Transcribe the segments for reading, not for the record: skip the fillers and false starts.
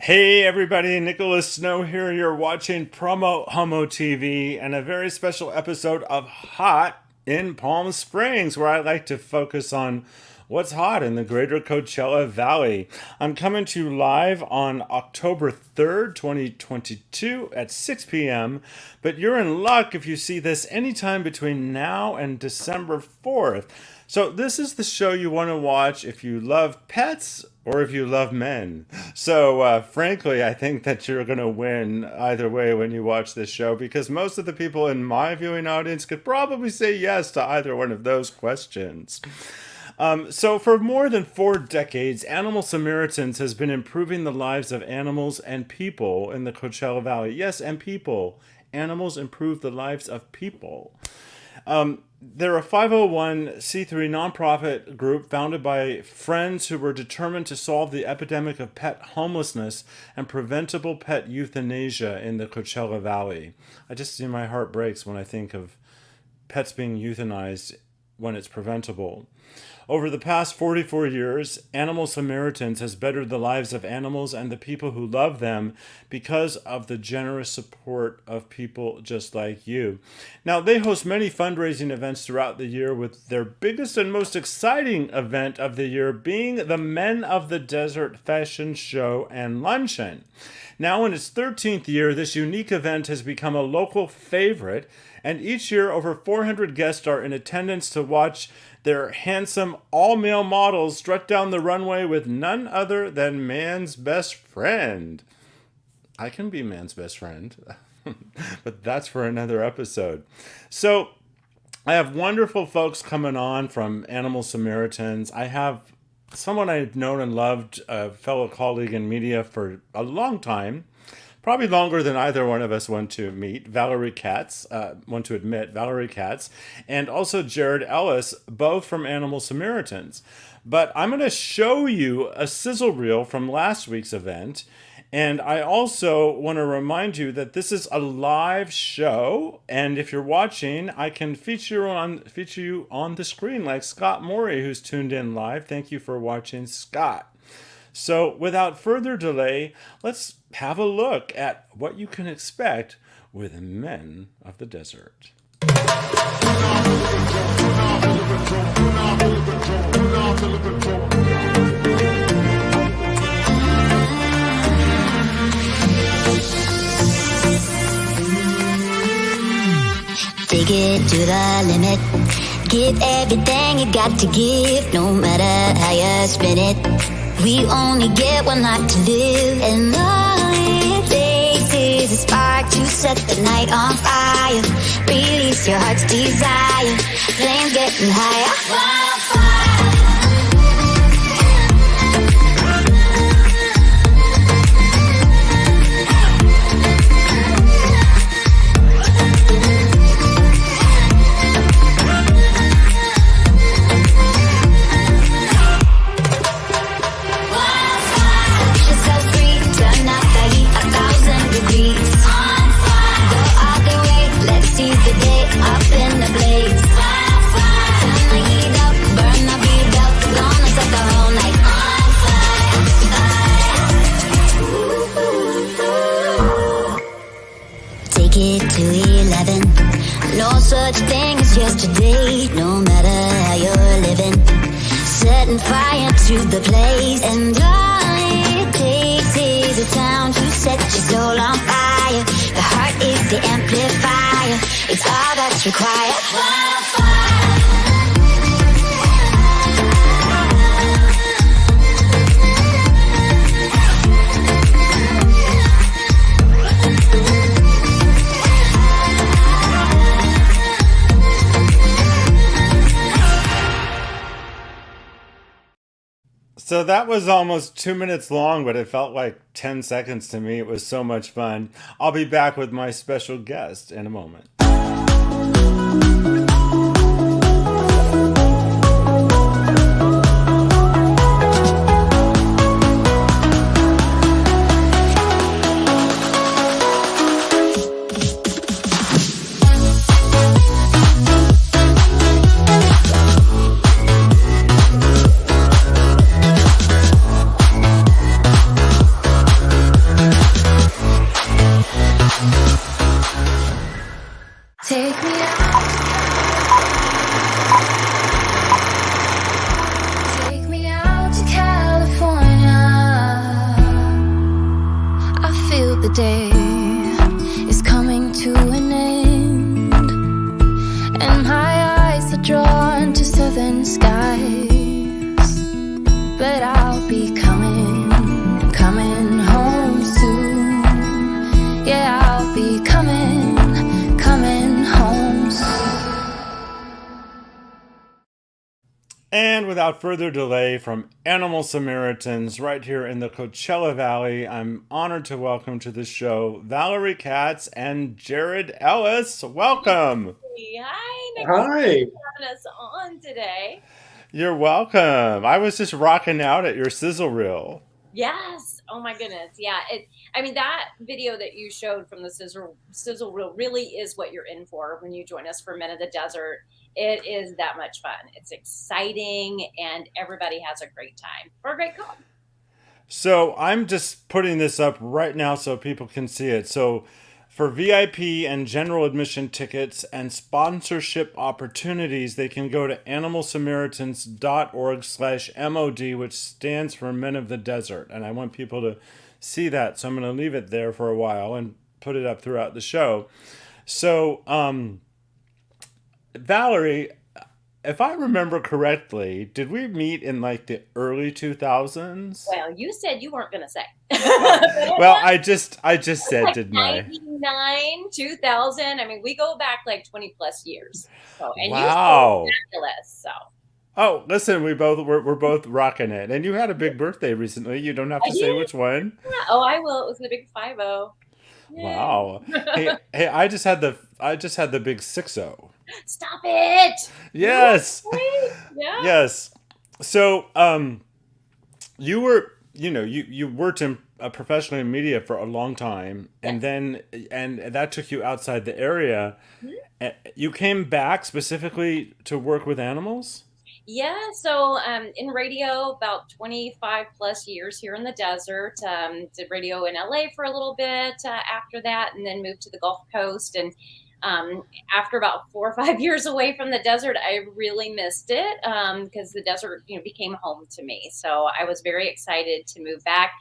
Hey everybody, Nicholas Snow here. You're watching PromoHomo.TV and a very special episode of Hot in Palm Springs, where I like to focus on what's hot in the greater Coachella Valley. I'm coming to you live on October 3rd, 2022 at 6 p.m., but you're in luck if you see this anytime between now and December 4th. So this is the show you want to watch if you love pets or if you love men. So frankly, I think that you're going to win either way when you watch this show, because most of the people in my viewing audience could probably say yes to either one of those questions. So for more than 4 decades, Animal Samaritans has been improving the lives of animals and people in the Coachella Valley. Yes, and people. Animals improve the lives of people. They're a 501c3 nonprofit group founded by friends who were determined to solve the epidemic of pet homelessness and preventable pet euthanasia in the Coachella Valley. I just see my heart breaks when I think of pets being euthanized when it's preventable. Over the past 44 years, Animal Samaritans has bettered the lives of animals and the people who love them because of the generous support of people just like you. Now, they host many fundraising events throughout the year, with their biggest and most exciting event of the year being the Men of the Desert Fashion Show and Luncheon. Now, in its 13th year, this unique event has become a local favorite, and each year over 400 guests are in attendance to watch their handsome all-male models strut down the runway with none other than man's best friend. I can be man's best friend, but that's for another episode. So I have wonderful folks coming on from Animal Samaritans. I have someone I've known and loved, a fellow colleague in media for a long time, probably longer than either one of us want to meet, Valerie Kattz, Valerie Kattz, and also Jared Ellis, both from Animal Samaritans. But I'm going to show you a sizzle reel from last week's event, and I also want to remind you that this is a live show, and if you're watching, I can feature you on the screen, like Scott Morey, who's tuned in live. Thank you for watching, Scott. So without further delay, let's have a look at what you can expect with Men of the Desert. Take it to the limit. Give everything you got to give, no matter how you spin it. We only get one life to live, and all it takes is a spark to set the night on fire. Release your heart's desire, flames getting higher. Wildfire. Such thing as yesterday, no matter how you're living. Setting fire to the place, and all it takes is a sound to set your soul on fire. The heart is the amplifier, it's all that's required. Wildfire. So that was almost 2 minutes long, but it felt like 10 seconds to me. It was so much fun. I'll be back with my special guest in a moment. The day is coming to an end, and my eyes are drawn to southern skies. But I'll be coming home soon. Yeah, I'll be coming home soon. And without further delay, from Animal Samaritans right here in the Coachella Valley, I'm honored to welcome to the show Valerie Kattz and Jared Ellis. Welcome. Hi, Nick. Hi. Thanks for having us on today. You're welcome. I was just rocking out at your sizzle reel. Yes. Oh my goodness. Yeah. That video that you showed from the sizzle reel really is what you're in for when you join us for Men of the Desert. It is that much fun. It's exciting, and everybody has a great time for a great cause. So I'm just putting this up right now so people can see it. So for VIP and general admission tickets and sponsorship opportunities, they can go to animalsamaritans.org/MOD, which stands for Men of the Desert. And I want people to see that. So I'm going to leave it there for a while and put it up throughout the show. So, Valerie, if I remember correctly, did we meet in like the early 2000s? Well, you said you weren't going to say. Well, I just said, like didn't I? 99, 2000. I mean, we go back like 20 plus years. So, and Wow. you still fabulous. So. Oh, listen, we're both rocking it, and you had a big birthday recently. You don't have to say which one. Yeah. Oh, I will. It was the big 50. Wow. Hey, I just had the big 60. Stop it. Yes. Yeah. Yes. So, you worked in professionally in media for a long time, and that took you outside the area. Mm-hmm. You came back specifically to work with animals? Yeah, so in radio, about 25 plus years here in the desert. Did radio in LA for a little bit after that, and then moved to the Gulf Coast. And after about 4 or 5 years away from the desert, I really missed it because the desert, became home to me. So I was very excited to move back.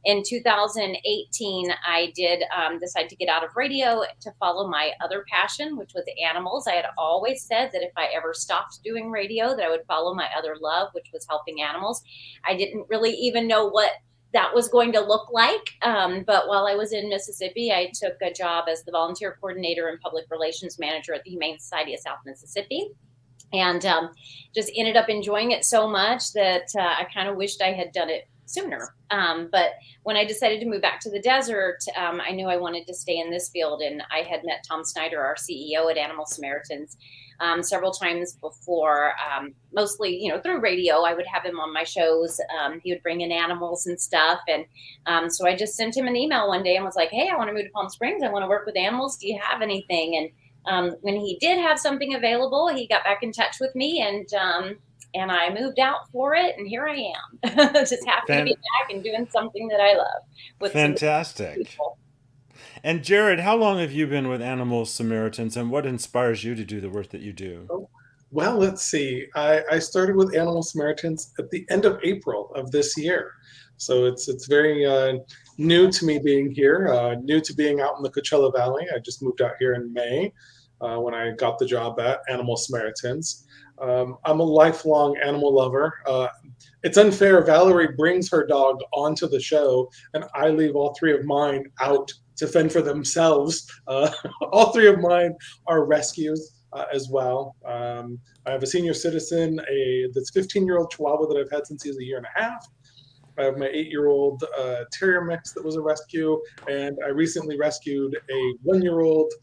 In 2018, I did decide to get out of radio to follow my other passion, which was animals. I had always said that if I ever stopped doing radio, that I would follow my other love, which was helping animals. I didn't really even know what that was going to look like. But while I was in Mississippi, I took a job as the volunteer coordinator and public relations manager at the Humane Society of South Mississippi. And just ended up enjoying it so much that I kind of wished I had done it sooner. But when I decided to move back to the desert, I knew I wanted to stay in this field. And I had met Tom Snyder, our CEO at Animal Samaritans, several times before, mostly, through radio. I would have him on my shows. He would bring in animals and stuff. And so I just sent him an email one day and was like, hey, I want to move to Palm Springs. I want to work with animals. Do you have anything? And when he did have something available, he got back in touch with me, and I moved out for it, and here I am. Just happy to be back and doing something that I love. With fantastic. And Jared, how long have you been with Animal Samaritans, and what inspires you to do the work that you do? Well, let's see. I started with Animal Samaritans at the end of April of this year. So it's very new to me being here, new to being out in the Coachella Valley. I just moved out here in May when I got the job at Animal Samaritans. I'm a lifelong animal lover. It's unfair. Valerie brings her dog onto the show, and I leave all three of mine out to fend for themselves. All three of mine are rescues as well. I have a senior citizen, that's 15-year-old Chihuahua that I've had since he was a year and a half. I have my 8-year-old terrier mix that was a rescue, and I recently rescued a 1-year-old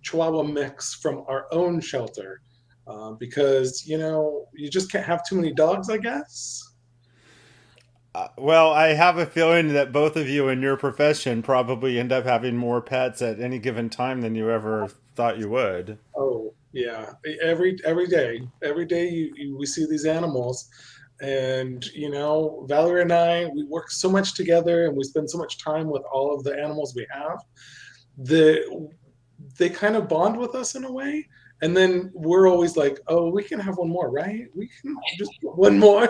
Chihuahua mix from our own shelter. Because, you just can't have too many dogs, I guess. Well, I have a feeling that both of you in your profession probably end up having more pets at any given time than you ever thought you would. Oh, yeah. Every day we see these animals. And, Valerie and I, we work so much together, and we spend so much time with all of the animals we have. They kind of bond with us in a way. And then we're always like, oh, we can have one more, right? We can just put one more.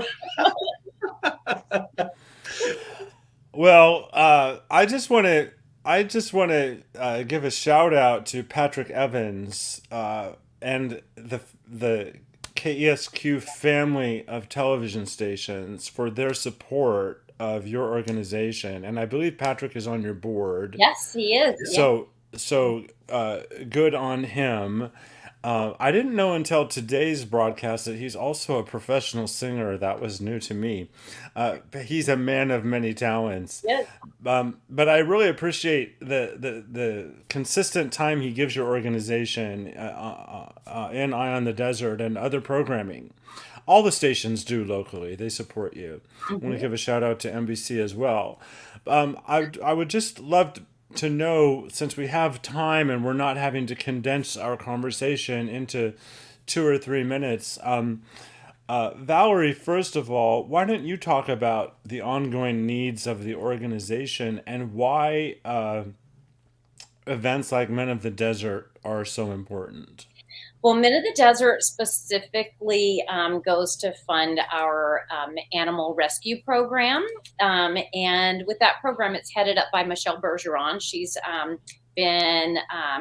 Well, I just want to give a shout out to Patrick Evans and the KESQ family of television stations for their support of your organization, and I believe Patrick is on your board. Yes, he is. Yeah. So good on him. I didn't know until today's broadcast that he's also a professional singer. That was new to me. He's a man of many talents. Yes. But I really appreciate the consistent time he gives your organization in Eye on the Desert and other programming. All the stations do locally. They support you. I want to Mhm. give a shout out to NBC as well. I would just love to know, since we have time and we're not having to condense our conversation into 2 or 3 minutes. Valerie, first of all, why don't you talk about the ongoing needs of the organization and why events like Men of the Desert are so important? Well, Men of the Desert specifically goes to fund our animal rescue program. And with that program, it's headed up by Michelle Bergeron. She's been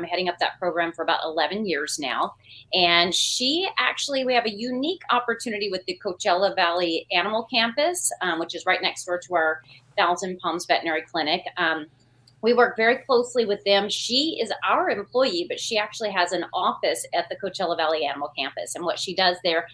heading up that program for about 11 years now. And we have a unique opportunity with the Coachella Valley Animal Campus, which is right next door to our Thousand Palms Veterinary Clinic. We work very closely with them. She is our employee, but she actually has an office at the Coachella Valley Animal Campus. And what she does there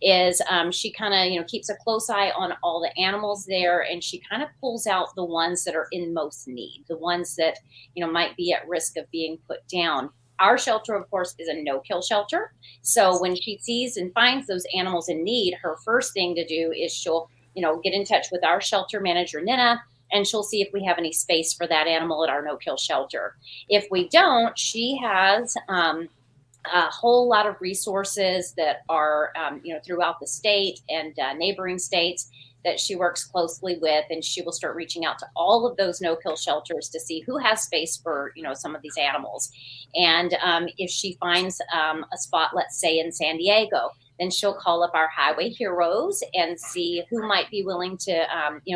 is she kind of, keeps a close eye on all the animals there, and she kind of pulls out the ones that are in most need, the ones that, might be at risk of being put down. Our shelter, of course, is a no-kill shelter. So when she sees and finds those animals in need, her first thing to do is she'll, get in touch with our shelter manager, Nina, and she'll see if we have any space for that animal at our no-kill shelter. If we don't, she has a whole lot of resources that are, throughout the state and neighboring states that she works closely with, and she will start reaching out to all of those no-kill shelters to see who has space for, some of these animals. And if she finds a spot, let's say in San Diego, then she'll call up our highway heroes and see who might be willing to,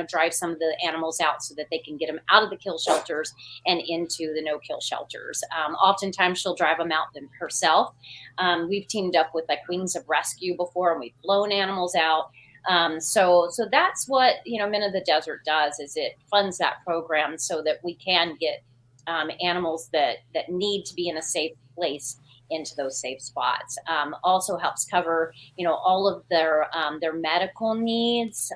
drive some of the animals out so that they can get them out of the kill shelters and into the no-kill shelters. Oftentimes she'll drive them out herself. We've teamed up with like Wings of Rescue before, and we've flown animals out. So that's what, Men of the Desert does, is it funds that program so that we can get animals that need to be in a safe place into those safe spots. Also helps cover, all of their medical needs,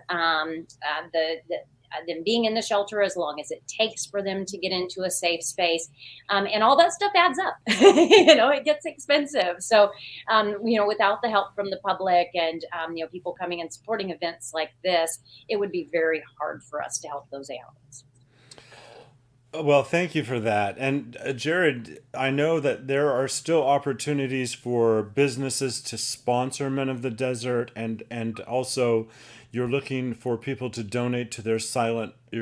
them being in the shelter as long as it takes for them to get into a safe space. And all that stuff adds up. It gets expensive. So, without the help from the public and, people coming and supporting events like this, it would be very hard for us to help those animals. Well, thank you for that. And Jared, I know that there are still opportunities for businesses to sponsor Men of the Desert, and also you're looking for people to donate to your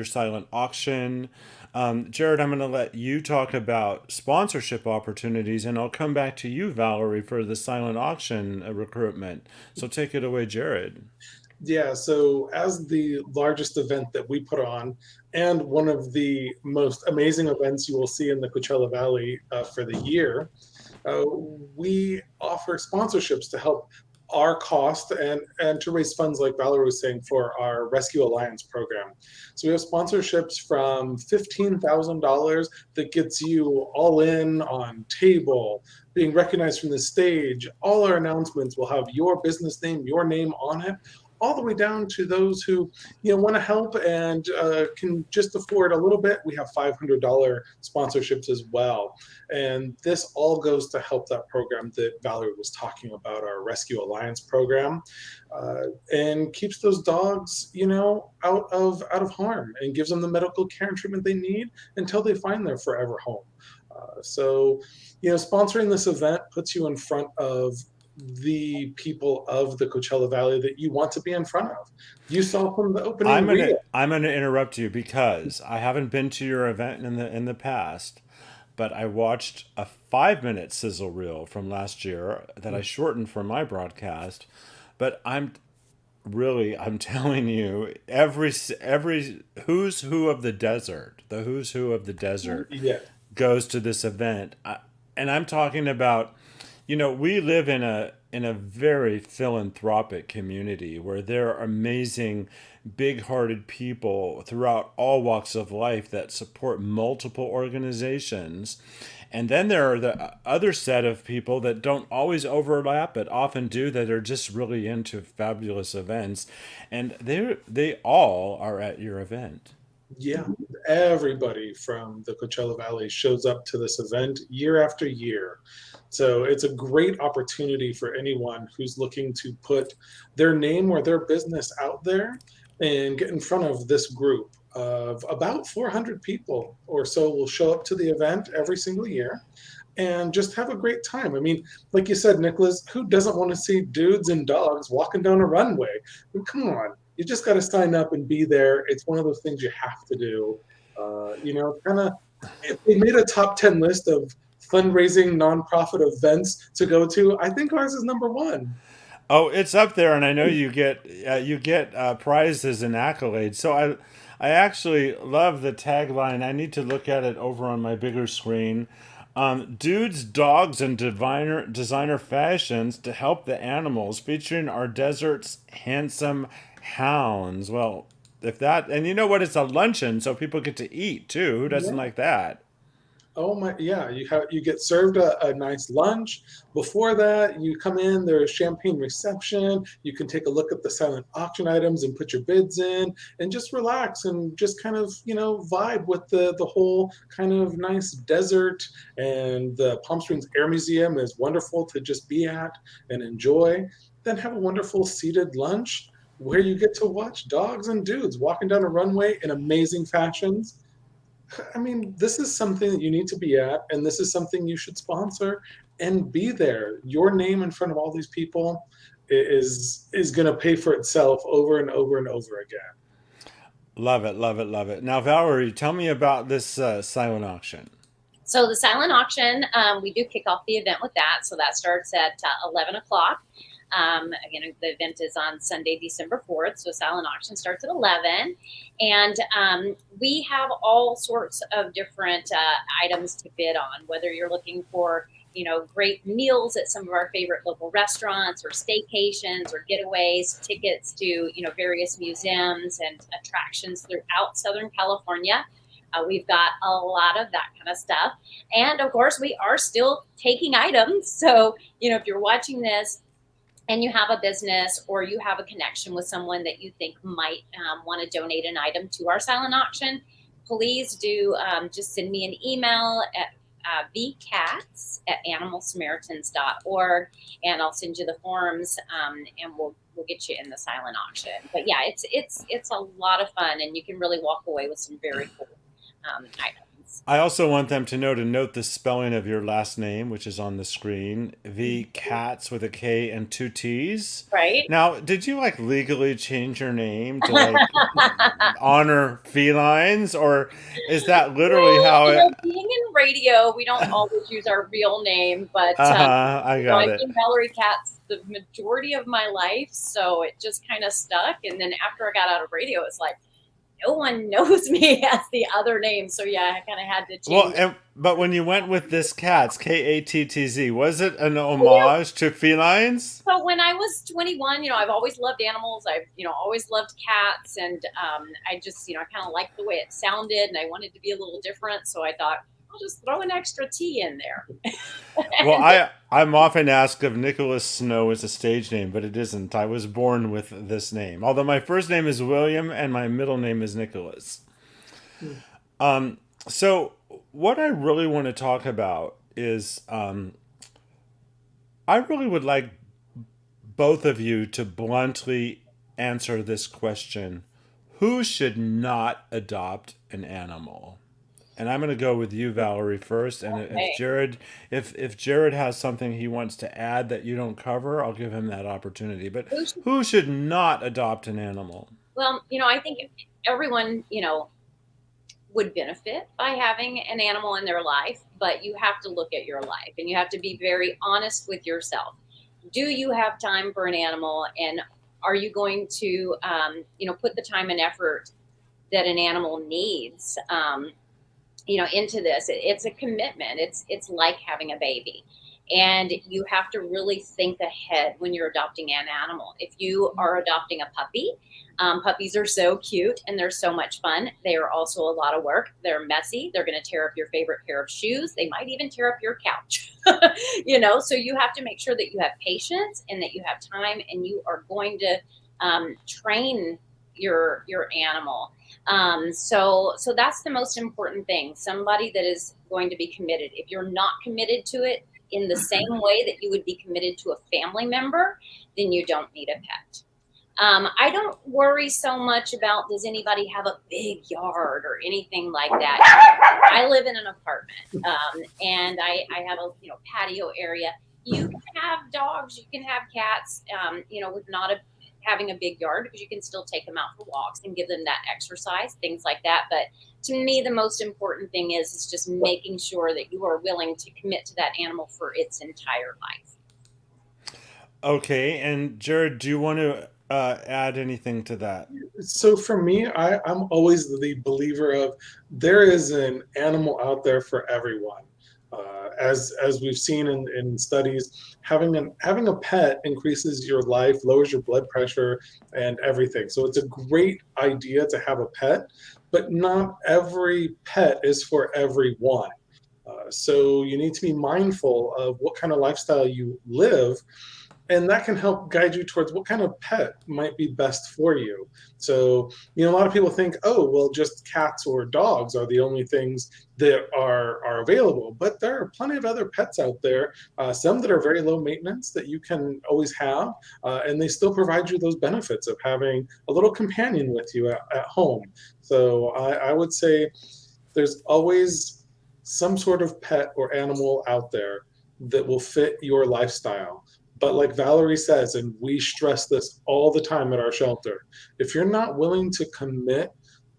silent auction. Jared, I'm going to let you talk about sponsorship opportunities, and I'll come back to you, Valerie, for the silent auction recruitment. So take it away, Jared. Yeah, so as the largest event that we put on, and one of the most amazing events you will see in the Coachella Valley for the year, uh, we offer sponsorships to help our cost and to raise funds, like Valerie was saying, for our Rescue Alliance program. So we have sponsorships from $15,000 that gets you all in on table, being recognized from the stage. All our announcements will have your business name, your name on it, all the way down to those who want to help and can just afford a little bit. We have $500 sponsorships as well, and this all goes to help that program that Valerie was talking about, our Rescue Alliance program, and keeps those dogs out of harm and gives them the medical care and treatment they need until they find their forever home. So sponsoring this event puts you in front of the people of the Coachella Valley that you want to be in front of. You saw from the opening reel. I'm gonna interrupt you because I haven't been to your event in the past, but I watched a 5 minute sizzle reel from last year that I shortened for my broadcast. But really, I'm telling you, every who's who of the desert, the who's who of the desert Yeah. goes to this event. And I'm talking about, we live in a very philanthropic community where there are amazing, big-hearted people throughout all walks of life that support multiple organizations. And then there are the other set of people that don't always overlap, but often do, that are just really into fabulous events. And they all are at your event. Yeah, everybody from the Coachella Valley shows up to this event year after year. So it's a great opportunity for anyone who's looking to put their name or their business out there and get in front of this group of about 400 people or so will show up to the event every single year and just have a great time. I mean, like you said, Nicholas, who doesn't want to see dudes and dogs walking down a runway? I mean, come on, you just got to sign up and be there. It's one of those things you have to do. Kind of, if they made a top 10 list of fundraising nonprofit events to go to, I think ours is number one. Oh, it's up there, and I know you get prizes and accolades. So I actually love the tagline. I need to look at it over on my bigger screen. Dudes, dogs, and designer fashions to help the animals, featuring our desert's handsome hounds. Well, if that, and you know what? It's a luncheon, so people get to eat too. Who doesn't Yeah. like that? Oh my, yeah, you get served a nice lunch. Before that, you come in, there's champagne reception. You can take a look at the silent auction items and put your bids in and just relax and just kind of, vibe with the whole kind of nice desert. And the Palm Springs Air Museum is wonderful to just be at and enjoy. Then have a wonderful seated lunch where you get to watch dogs and dudes walking down a runway in amazing fashions. I mean, this is something that you need to be at, and this is something you should sponsor and be there. Your name in front of all these people is going to pay for itself over and over and over again. Love it, love it, love it. Now, Valerie, tell me about this silent auction. So the silent auction, we do kick off the event with that. So that starts at 11 o'clock. Again, the event is on Sunday, December 4th. So silent auction starts at 11. And we have all sorts of different items to bid on, whether you're looking for, great meals at some of our favorite local restaurants, or staycations, or getaways, tickets to, various museums and attractions throughout Southern California. We've got a lot of that kind of stuff. And of course, we are still taking items. So, if you're watching this and you have a business or you have a connection with someone that you think might want to donate an item to our silent auction, please do just send me an email at vkatz@animalsamaritans.org, and I'll send you the forms, and we'll get you in the silent auction. But yeah, it's a lot of fun, and you can really walk away with some very cool items. I also want them to note the spelling of your last name, which is on the screen. V Kattz with a K and two T's. Right? Now, did you legally change your name to honor felines, or is that literally how it? Being in radio, we don't always use our real name, but I got I've it. been Valerie Kattz the majority of my life, so it just kind of stuck. And then after I got out of radio, it's like, no one knows me as the other name. So yeah, I kind of had to change. Well, but when you went with this Kattz, Kattz, was it an homage to felines? So when I was 21, I've always loved animals. I've, always loved cats. And I just, I kind of liked the way it sounded, and I wanted to be a little different. So I thought, I'll just throw an extra T in there. Well, I'm often asked if Nicholas Snow is a stage name, but it isn't. I was born with this name. Although my first name is William and my middle name is Nicholas. So what I really want to talk about is I really would like both of you to bluntly answer this question. Who should not adopt an animal? And I'm going to go with you, Valerie, first. And Okay. if Jared has something he wants to add that you don't cover, I'll give him that opportunity. But Who should- who should not adopt an animal? Well, I think everyone, would benefit by having an animal in their life, but you have to look at your life and you have to be very honest with yourself. Do you have time for an animal, and Are you going to, put the time and effort that an animal needs, into this? It's a commitment. It's like having a baby. And you have to really think ahead when you're adopting an animal. If you are adopting a puppy, puppies are so cute and they're so much fun. They are also a lot of work. They're messy. They're going to tear up your favorite pair of shoes. They might even tear up your couch. So you have to make sure that you have patience and that you have time, and you are going to train your animal. So that's the most important thing. Somebody that is going to be committed. If you're not committed to it in the same way that you would be committed to a family member, then you don't need a pet. I don't worry so much about, does anybody have a big yard or anything like that. I live in an apartment, and I have a patio area. You can have dogs, you can have cats, with not having a big yard, because you can still take them out for walks and give them that exercise, things like that. But to me, the most important thing is just making sure that you are willing to commit to that animal for its entire life. Okay, and Jared, do you want to add anything to that? So for me, I'm always the believer of there is an animal out there for everyone. As we've seen in studies, having a pet increases your life, lowers your blood pressure, and everything. So it's a great idea to have a pet, but not every pet is for everyone. So you need to be mindful of what kind of lifestyle you live, and that can help guide you towards what kind of pet might be best for you. So, a lot of people think, oh, well, just cats or dogs are the only things that are available. But there are plenty of other pets out there, some that are very low maintenance that you can always have, and they still provide you those benefits of having a little companion with you at home. So I would say there's always some sort of pet or animal out there that will fit your lifestyle. But like Valerie says, and we stress this all the time at our shelter, if you're not willing to commit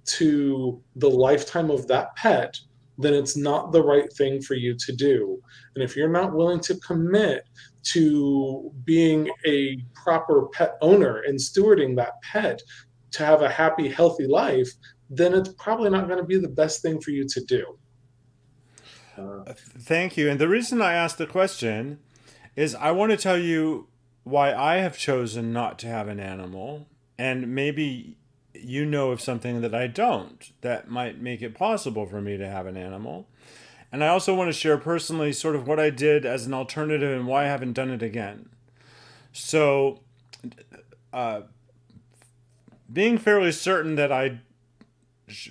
to the lifetime of that pet, then it's not the right thing for you to do. And if you're not willing to commit to being a proper pet owner and stewarding that pet to have a happy, healthy life, then it's probably not going to be the best thing for you to do. Thank you. And the reason I asked the question is I want to tell you why I have chosen not to have an animal, and maybe you know of something that I don't that might make it possible for me to have an animal. And I also want to share personally sort of what I did as an alternative and why I haven't done it again. So, being fairly certain that I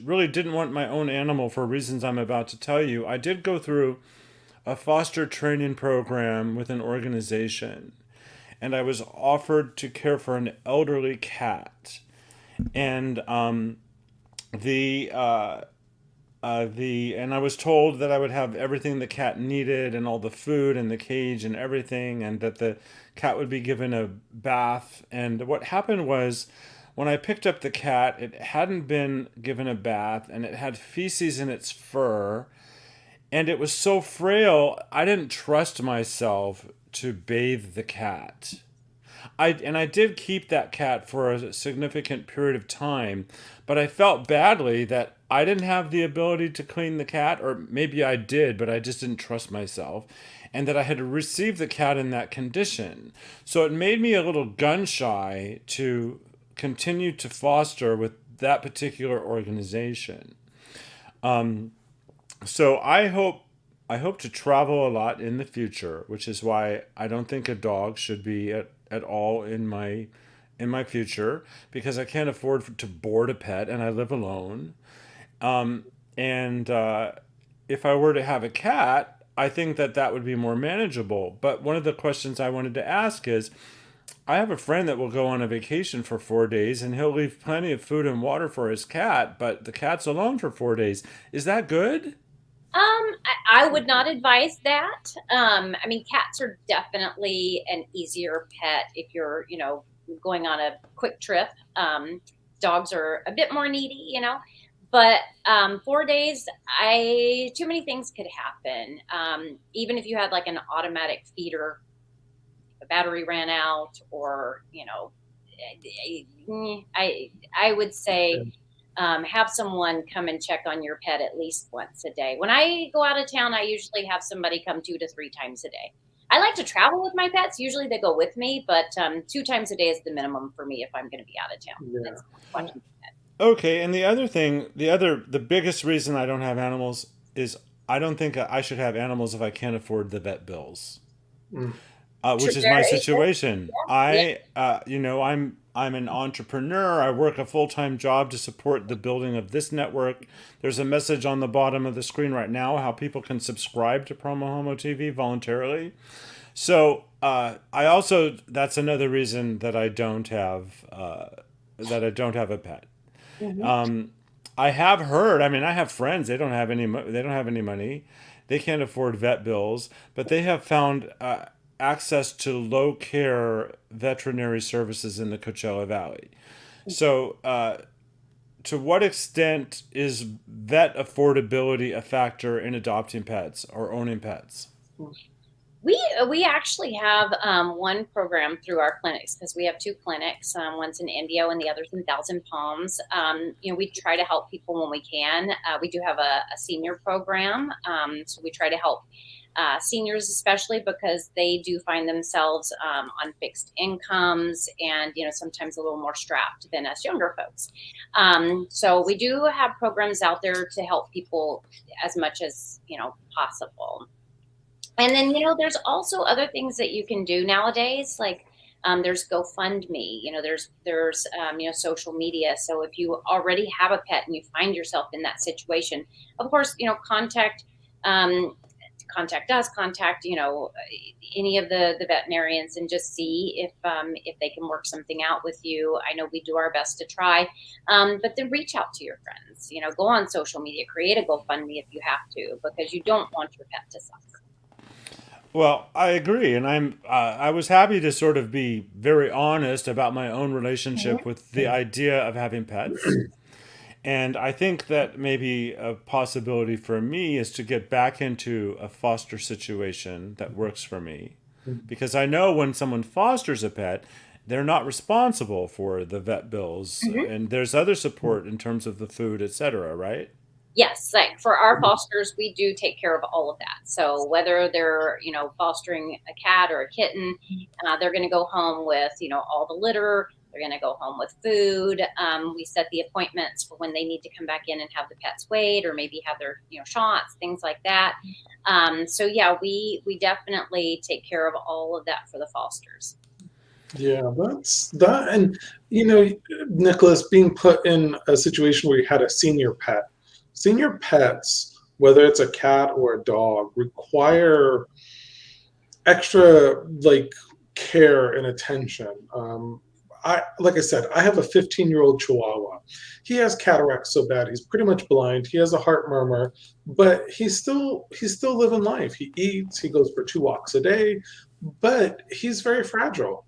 really didn't want my own animal for reasons I'm about to tell you, I did go through a foster training program with an organization, and I was offered to care for an elderly cat. And and I was told that I would have everything the cat needed and all the food and the cage and everything, and that the cat would be given a bath. And what happened was, when I picked up the cat, it hadn't been given a bath, and it had feces in its fur, and it was so frail, I didn't trust myself to bathe the cat. I did keep that cat for a significant period of time, but I felt badly that I didn't have the ability to clean the cat, or maybe I did, but I just didn't trust myself, and that I had received the cat in that condition. So it made me a little gun shy to continue to foster with that particular organization. So I hope to travel a lot in the future, which is why I don't think a dog should be at all in my future, because I can't afford to board a pet and I live alone. And if I were to have a cat, I think that would be more manageable. But one of the questions I wanted to ask is, I have a friend that will go on a vacation for 4 days, and he'll leave plenty of food and water for his cat, but the cat's alone for 4 days. Is that good? I would not advise that. I mean, cats are definitely an easier pet if you're, going on a quick trip. Dogs are a bit more needy, but 4 days, too many things could happen. Even if you had like an automatic feeder, the battery ran out, or, I would say have someone come and check on your pet at least once a day. When I go out of town, I usually have somebody come 2 to 3 times a day. I like to travel with my pets. Usually they go with me, but 2 times a day is the minimum for me if I'm going to be out of town. Yeah. That's watching the pet. Okay, and the other thing, the biggest reason I don't have animals is I don't think I should have animals if I can't afford the vet bills. Mm. Which is my situation. I'm an entrepreneur. I work a full-time job to support the building of this network. There's a message on the bottom of the screen right now how people can subscribe to PromoHomo.TV voluntarily. So I also, that's another reason that I don't have a pet. I have heard. I mean, I have friends. They don't have any money. They can't afford vet bills, but they have found access to low care veterinary services in the Coachella Valley. So, to what extent is vet affordability a factor in adopting pets or owning pets? We actually have one program through our clinics because we have 2 clinics. One's in Indio and the other's in Thousand Palms. We try to help people when we can. We do have a senior program, so we try to help seniors, especially because they do find themselves on fixed incomes and sometimes a little more strapped than us younger folks. So we do have programs out there to help people as much as possible. And then, there's also other things that you can do nowadays, like there's GoFundMe, there's social media. So if you already have a pet and you find yourself in that situation, of course, contact us, contact, any of the veterinarians and just see if they can work something out with you. I know we do our best to try, but then reach out to your friends, go on social media, create a GoFundMe if you have to, because you don't want your pet to suffer. Well, I agree, and I was happy to sort of be very honest about my own relationship with the idea of having pets. And I think that maybe a possibility for me is to get back into a foster situation that works for me. Because I know when someone fosters a pet, they're not responsible for the vet bills, and there's other support in terms of the food, etc., right? Yes, like for our fosters, we do take care of all of that. So whether they're, fostering a cat or a kitten, they're going to go home with, all the litter. They're going to go home with food. We set the appointments for when they need to come back in and have the pets weighed or maybe have their, shots, things like that. So yeah, we definitely take care of all of that for the fosters. Yeah, that's that. And, Nicholas, being put in a situation where you had a senior pet. Senior pets, whether it's a cat or a dog, require extra care and attention. Like I said, I have a 15-year-old Chihuahua. He has cataracts so bad he's pretty much blind. He has a heart murmur, but he's still living life. He eats. He goes for 2 walks a day, but he's very fragile.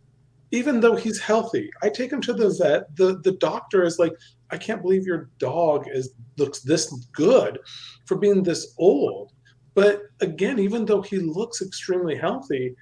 Even though he's healthy, I take him to the vet. The doctor is like, I can't believe your dog looks this good for being this old. But again, even though he looks extremely healthy,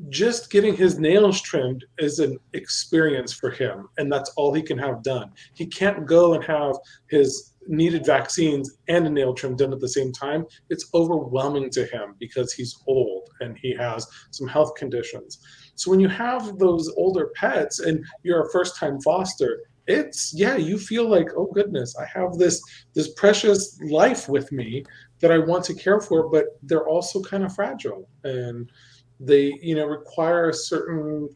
just getting his nails trimmed is an experience for him, and that's all he can have done. He can't go and have his needed vaccines and a nail trim done at the same time. It's overwhelming to him because he's old and he has some health conditions. So when you have those older pets and you're a first-time foster, you feel like, oh goodness, I have this precious life with me that I want to care for, but they're also kind of fragile, and they require a certain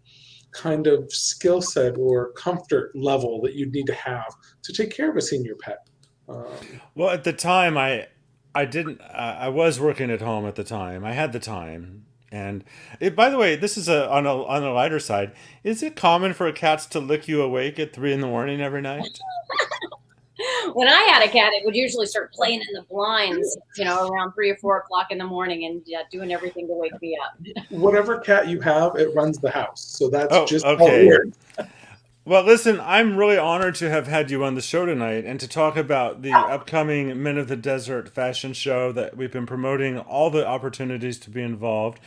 kind of skill set or comfort level that you'd need to have to take care of a senior pet. Well, at the time, I was working at home at the time. I had the time. And by the way, this is on a lighter side. Is it common for cats to lick you awake at 3 a.m. every night? When I had a cat, it would usually start playing in the blinds, around 3 or 4 o'clock in the morning and doing everything to wake me up. Whatever cat you have, it runs the house. So that's just okay. how it works. Well, listen, I'm really honored to have had you on the show tonight and to talk about the upcoming Men of the Desert fashion show that we've been promoting, all the opportunities to be involved.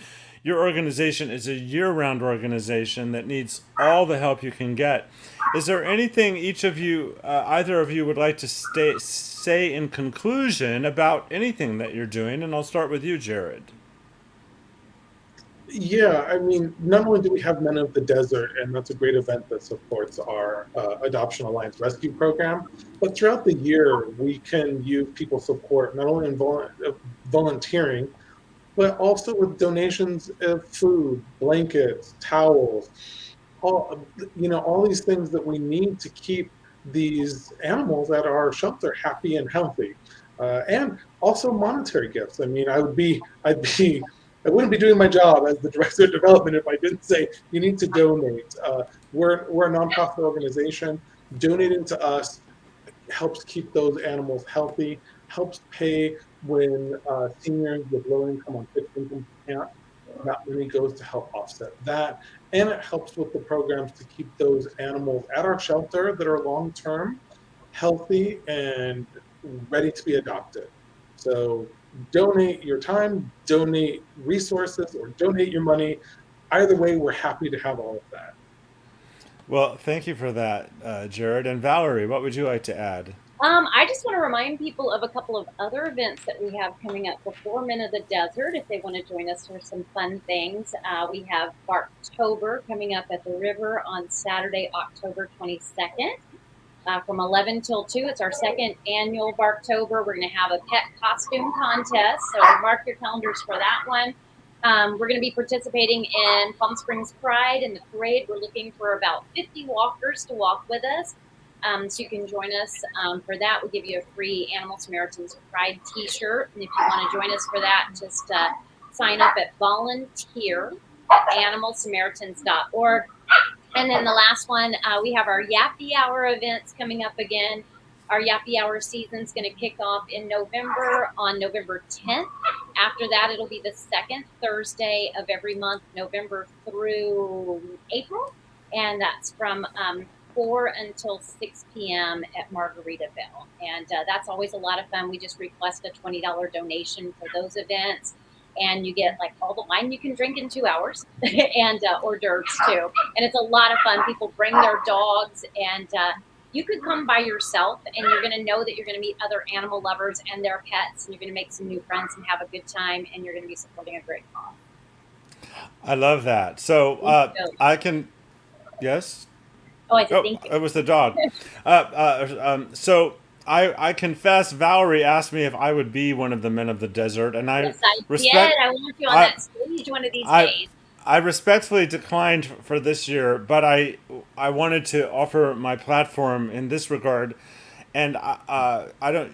your organization is a year-round organization that needs all the help you can get. Is there anything each of you, either of you, would like to say in conclusion about anything that you're doing? And I'll start with you, Jared. Yeah, I mean, not only do we have Men of the Desert, and that's a great event that supports our Adoption Alliance Rescue Program, but throughout the year, we can use people support not only in volunteering, but also with donations of food, blankets, towels, all these things that we need to keep these animals at our shelter happy and healthy, and also monetary gifts. I mean, I wouldn't be doing my job as the director of development if I didn't say you need to donate. We're a nonprofit organization. Donating to us helps keep those animals healthy, helps pay when seniors with low income on fixed income can't. That money goes to help offset that. And it helps with the programs to keep those animals at our shelter that are long-term, healthy, and ready to be adopted. So donate your time, donate resources, or donate your money. Either way, we're happy to have all of that. Well, thank you for that, Jared. And Valerie, what would you like to add? I just want to remind people of a couple of other events that we have coming up before Men of the Desert, if they want to join us for some fun things. We have Barktober coming up at the river on Saturday, October 22nd. From 11 till 2. It's our second annual Barktober. We're going to have a pet costume contest, so mark your calendars for that one. We're going to be participating in Palm Springs Pride and the parade. We're looking for about 50 walkers to walk with us. So you can join us for that. We'll give you a free Animal Samaritans Pride t-shirt. And if you want to join us for that, just sign up at volunteer@animalsamaritans.org. And then the last one, we have our Yappy Hour events coming up again. Our Yappy Hour season is going to kick off in November on November 10th. After that, it'll be the second Thursday of every month, November through April. And that's from 4 until 6 p.m. at Margaritaville. And that's always a lot of fun. We just request a $20 donation for those events. And you get like all the wine you can drink in 2 hours and hors d'oeuvres too. And it's a lot of fun. People bring their dogs, and you could come by yourself, and you're going to know that you're going to meet other animal lovers and their pets, and you're going to make some new friends and have a good time, and you're going to be supporting a great cause. I love that. So I can, yes? Oh, I said thank you. It was the dog. So I confess, Valerie asked me if I would be one of the Men of the Desert, and I Yes, I want you on that stage one of these days. I respectfully declined for this year, but I wanted to offer my platform in this regard, and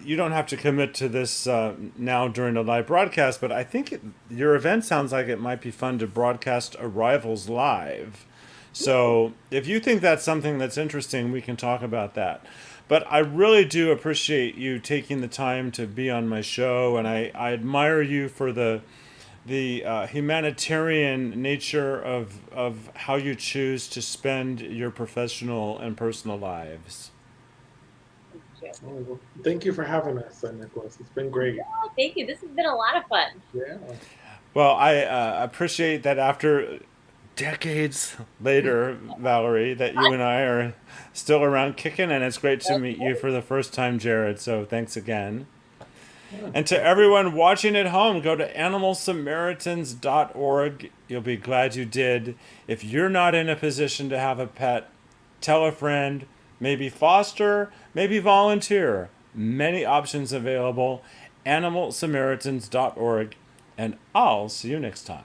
you don't have to commit to this now during the live broadcast, but I think your event sounds like it might be fun to broadcast arrivals live. So if you think that's something that's interesting, we can talk about that. But I really do appreciate you taking the time to be on my show, and I admire you for the humanitarian nature of how you choose to spend your professional and personal lives. Thank you for having us, Nicholas. It's been great. Oh, thank you. This has been a lot of fun. Yeah. Well, I appreciate that after decades later, Valerie, that you and I are still around kicking, and it's great to meet you for the first time, Jared. So thanks again. And to everyone watching at home, go to animalsamaritans.org. You'll be glad you did. If you're not in a position to have a pet, tell a friend, maybe foster, maybe volunteer. Many options available. animalsamaritans.org. And I'll see you next time.